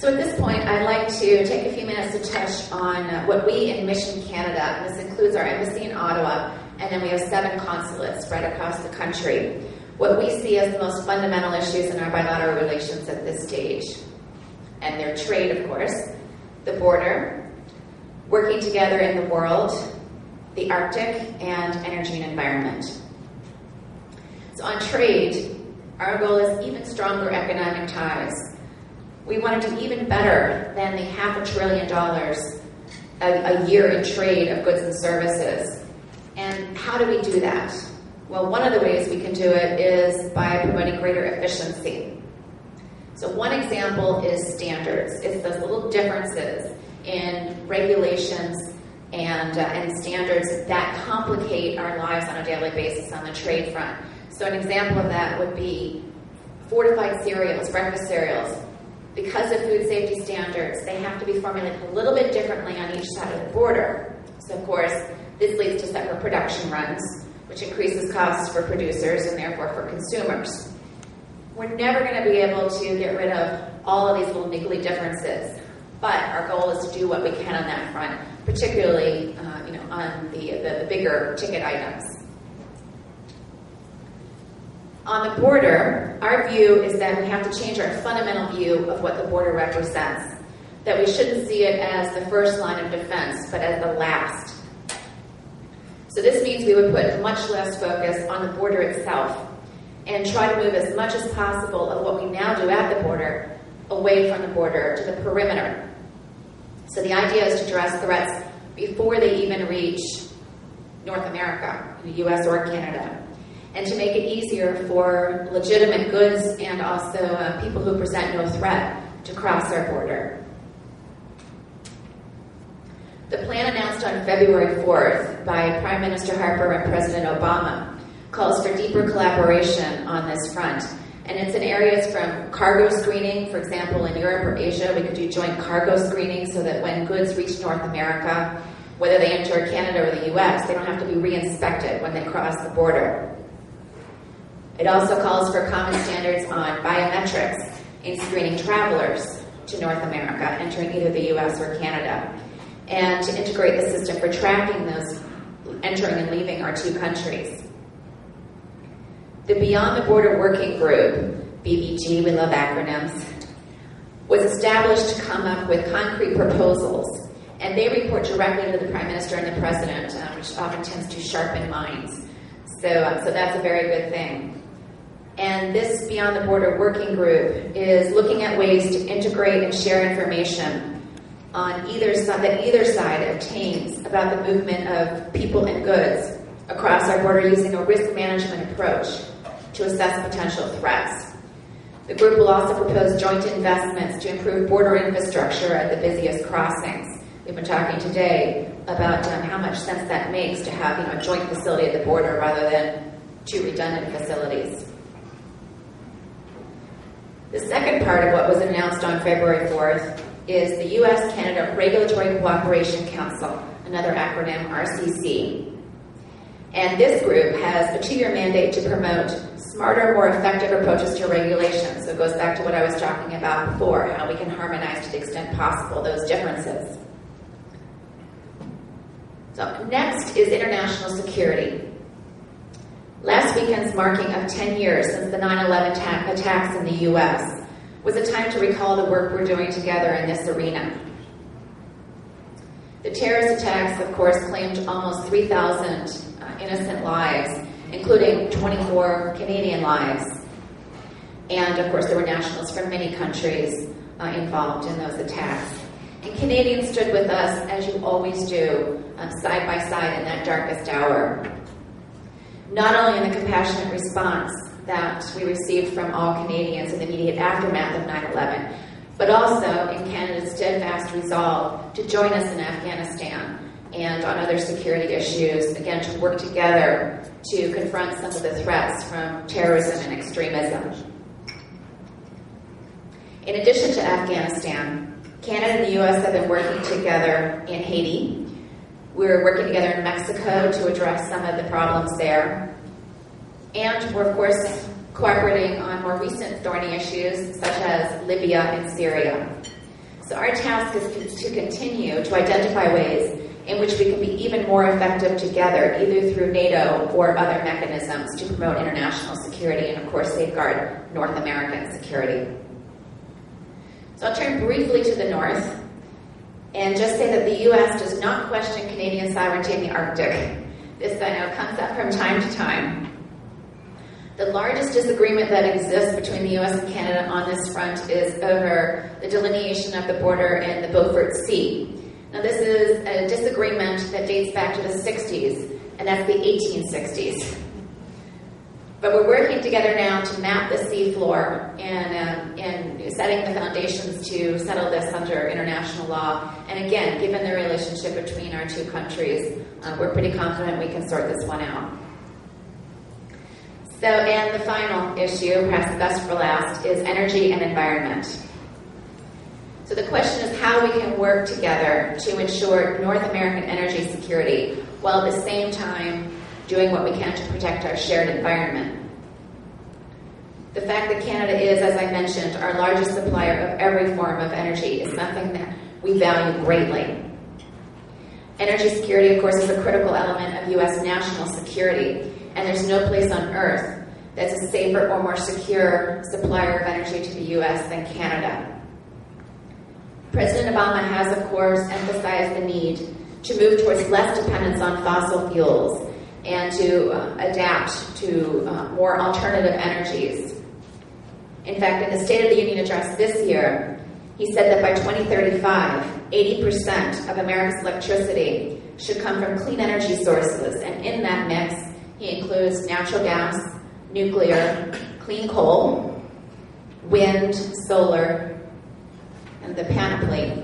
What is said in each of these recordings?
So at this point, I'd like to take a few minutes to touch on what we in Mission Canada, and this includes our embassy in Ottawa, and then we have 7 consulates spread across the country, what we see as the most fundamental issues in our bilateral relations at this stage. And their trade, of course, the border, working together in the world, the Arctic, and energy and environment. So on trade, our goal is even stronger economic ties. We want to do even better than the $500 billion a year in trade of goods and services. And how do we do that? Well, one of the ways we can do it is by promoting greater efficiency. So one example is standards. It's those little differences in regulations and standards that complicate our lives on a daily basis on the trade front. So an example of that would be fortified cereals, breakfast cereals. Because of food safety standards, they have to be formulated a little bit differently on each side of the border. So of course, this leads to separate production runs, which increases costs for producers and therefore for consumers. We're never going to be able to get rid of all of these little niggly differences, but our goal is to do what we can on that front, particularly on the bigger ticket items. On the border, our view is that we have to change our fundamental view of what the border represents, that we shouldn't see it as the first line of defense, but as the last. So this means we would put much less focus on the border itself and try to move as much as possible of what we now do at the border away from the border to the perimeter. So the idea is to address threats before they even reach North America, the US or Canada, and to make it easier for legitimate goods and also people who present no threat to cross our border. The plan announced on February 4th by Prime Minister Harper and President Obama calls for deeper collaboration on this front. And it's in areas from cargo screening, for example, in Europe or Asia, we could do joint cargo screening so that when goods reach North America, whether they enter Canada or the US, they don't have to be re-inspected when they cross the border. It also calls for common standards on biometrics in screening travelers to North America, entering either the US or Canada, and to integrate the system for tracking those entering and leaving our 2 countries. The Beyond the Border Working Group, BBG, we love acronyms, was established to come up with concrete proposals, and they report directly to the Prime Minister and the President, which often tends to sharpen minds. So that's a very good thing. And this Beyond the Border Working Group is looking at ways to integrate and share information on either side obtains about the movement of people and goods across our border using a risk management approach to assess potential threats. The group will also propose joint investments to improve border infrastructure at the busiest crossings. We've been talking today about how much sense that makes to have a joint facility at the border rather than 2 redundant facilities. The second part of what was announced on February 4th is the U.S.-Canada Regulatory Cooperation Council, another acronym, RCC. And this group has a 2-year mandate to promote smarter, more effective approaches to regulation. So it goes back to what I was talking about before, how we can harmonize to the extent possible those differences. So next is international security. Last weekend's marking of 10 years since the 9/11 attacks in the U.S. was a time to recall the work we're doing together in this arena. The terrorist attacks, of course, claimed almost 3,000 innocent lives, including 24 Canadian lives. And, of course, there were nationals from many countries involved in those attacks. And Canadians stood with us, as you always do, side by side in that darkest hour. Not only in the compassionate response that we received from all Canadians in the immediate aftermath of 9/11, but also in Canada's steadfast resolve to join us in Afghanistan and on other security issues, again, to work together to confront some of the threats from terrorism and extremism. In addition to Afghanistan, Canada and the U.S. have been working together in Haiti. We're working together in Mexico to address some of the problems there. And we're, of course, cooperating on more recent thorny issues, such as Libya and Syria. So our task is to continue to identify ways in which we can be even more effective together, either through NATO or other mechanisms to promote international security and, of course, safeguard North American security. So I'll turn briefly to the north and just say that the U.S. does not question Canadian sovereignty in the Arctic. This, I know, comes up from time to time. The largest disagreement that exists between the U.S. and Canada on this front is over the delineation of the border in the Beaufort Sea. Now, this is a disagreement that dates back to the 60s, and that's the 1860s. But we're working together now to map the seafloor and setting the foundations to settle this under international law. And again, given the relationship between our two countries, we're pretty confident we can sort this one out. So, and the final issue, perhaps the best for last, is energy and environment. So the question is how we can work together to ensure North American energy security while at the same time doing what we can to protect our shared environment. The fact that Canada is, as I mentioned, our largest supplier of every form of energy is something that we value greatly. Energy security, of course, is a critical element of U.S. national security, and there's no place on earth that's a safer or more secure supplier of energy to the U.S. than Canada. President Obama has, of course, emphasized the need to move towards less dependence on fossil fuels and to adapt to more alternative energies. In fact, in the State of the Union address this year, he said that by 2035, 80% of America's electricity should come from clean energy sources, and in that mix, he includes natural gas, nuclear, clean coal, wind, solar, and the panoply.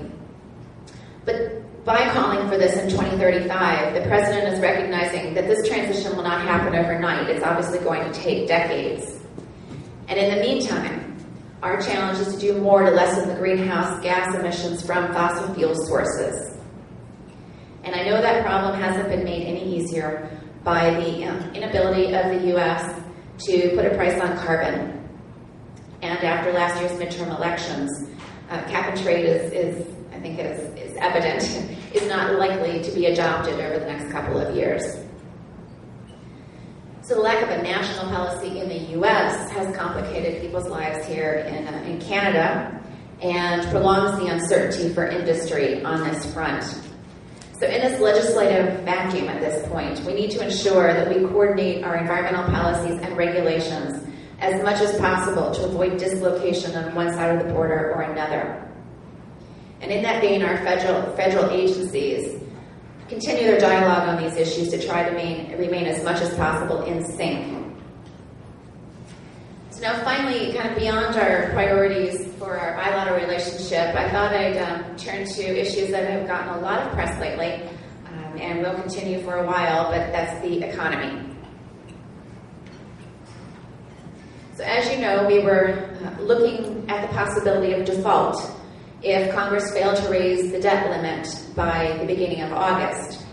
But by calling for this in 2035, the President is recognizing that this transition will not happen overnight. It's obviously going to take decades. And in the meantime, our challenge is to do more to lessen the greenhouse gas emissions from fossil fuel sources. And I know that problem hasn't been made any easier by the inability of the U.S. to put a price on carbon. And after last year's midterm elections, cap and trade is evident, is not likely to be adopted over the next couple of years. So the lack of a national policy in the U.S. has complicated people's lives here in Canada and prolongs the uncertainty for industry on this front. So in this legislative vacuum at this point, we need to ensure that we coordinate our environmental policies and regulations as much as possible to avoid dislocation on one side of the border or another. And in that vein, our federal agencies continue their dialogue on these issues to try to remain as much as possible in sync. So now finally, kind of beyond our priorities for our bilateral relationship, I thought I'd turn to issues that have gotten a lot of press lately and will continue for a while, but that's the economy. So as you know, we were looking at the possibility of default if Congress failed to raise the debt limit by the beginning of August.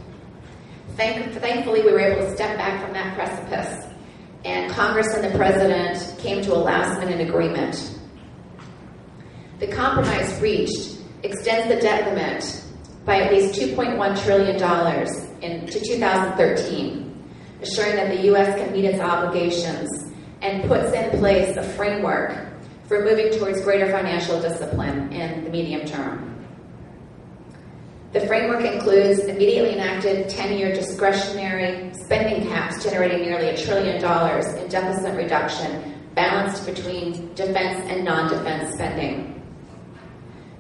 Thankfully, we were able to step back from that precipice, and Congress and the President came to a last-minute agreement. The compromise reached extends the debt limit by at least $2.1 trillion to 2013, assuring that the U.S. can meet its obligations and puts in place a framework for moving towards greater financial discipline in the medium term. The framework includes immediately enacted 10-year discretionary spending caps generating nearly $1 trillion in deficit reduction, balanced between defense and non-defense spending.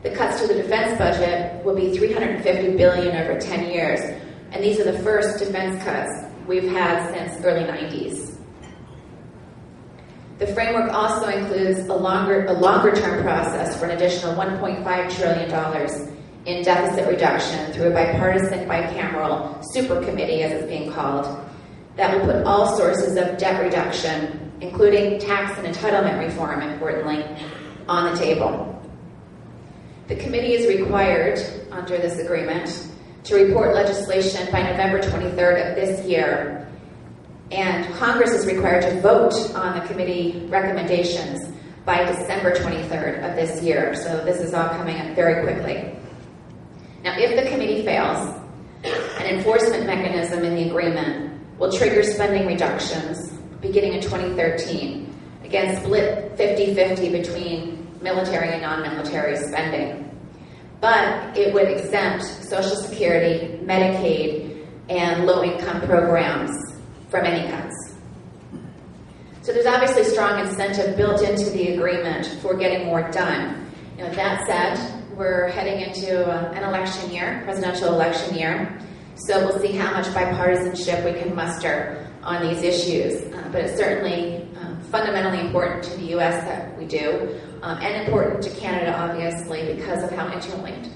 The cuts to the defense budget will be $350 billion over 10 years, and these are the first defense cuts we've had since early 90s. The framework also includes a longer-term process for an additional $1.5 trillion in deficit reduction through a bipartisan, bicameral super committee, as it's being called, that will put all sources of debt reduction, including tax and entitlement reform, importantly, on the table. The committee is required, under this agreement, to report legislation by November 23rd of this year, and Congress is required to vote on the committee recommendations by December 23rd of this year. So this is all coming up very quickly. Now, if the committee fails, an enforcement mechanism in the agreement will trigger spending reductions beginning in 2013, again split 50-50 between military and non-military spending. But it would exempt Social Security, Medicaid, and low-income programs from any cuts. So there's obviously strong incentive built into the agreement for getting more done. That said, we're heading into an election year, presidential election year, so we'll see how much bipartisanship we can muster on these issues. But it's certainly fundamentally important to the U.S. that we do, and important to Canada, obviously, because of how interlinked